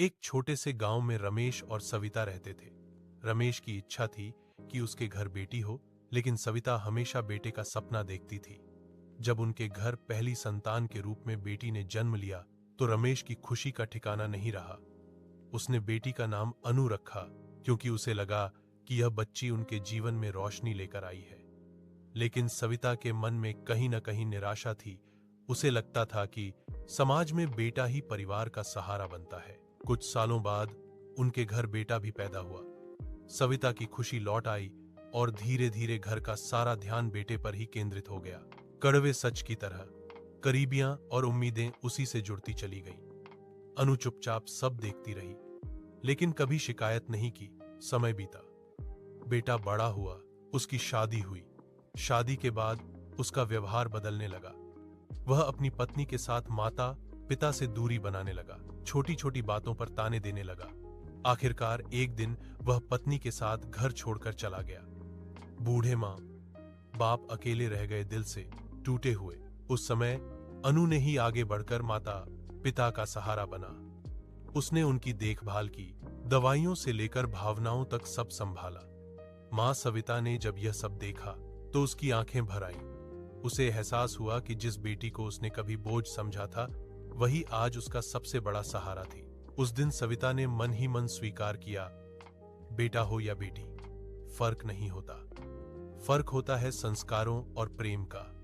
एक छोटे से गांव में रमेश और सविता रहते थे। रमेश की इच्छा थी कि उसके घर बेटी हो, लेकिन सविता हमेशा बेटे का सपना देखती थी। जब उनके घर पहली संतान के रूप में बेटी ने जन्म लिया, तो रमेश की खुशी का ठिकाना नहीं रहा। उसने बेटी का नाम अनु रखा, क्योंकि उसे लगा कि यह बच्ची उनके जीवन में रोशनी लेकर आई है। लेकिन सविता के मन में कहीं न कहीं निराशा थी। उसे लगता था कि समाज में बेटा ही परिवार का सहारा बनता है। कुछ सालों बाद उनके घर बेटा भी पैदा हुआ। सविता की खुशी लौट आई और धीरे धीरे घर का सारा ध्यान बेटे पर ही केंद्रित हो गया। कड़वे सच की तरह करीबियां और उम्मीदें उसी से जुड़ती चली गईं। अनु चुपचाप सब देखती रही, लेकिन कभी शिकायत नहीं की। समय बीता, बेटा बड़ा हुआ, उसकी शादी हुई। शादी के बाद उसका व्यवहार बदलने लगा। वह अपनी पत्नी के साथ माता पिता से दूरी बनाने लगा, छोटी छोटी बातों पर ताने देने लगा। आखिरकार एक दिन वह पत्नी के साथ घर छोड़कर चला गया। बूढ़े मां बाप अकेले रह गए, दिल से टूटे हुए। उस समय अनु ने ही आगे बढ़कर माता पिता का सहारा बना। उसने उनकी देखभाल की, दवाइयों से लेकर भावनाओं तक सब संभाला। मां सविता ने जब यह सब देखा तो उसकी आंखें भर आईं। उसे एहसास हुआ कि जिस बेटी को उसने कभी बोझ समझा था, वही आज उसका सबसे बड़ा सहारा थी। उस दिन सविता ने मन ही मन स्वीकार किया, बेटा हो या बेटी, फर्क नहीं होता। फर्क होता है संस्कारों और प्रेम का।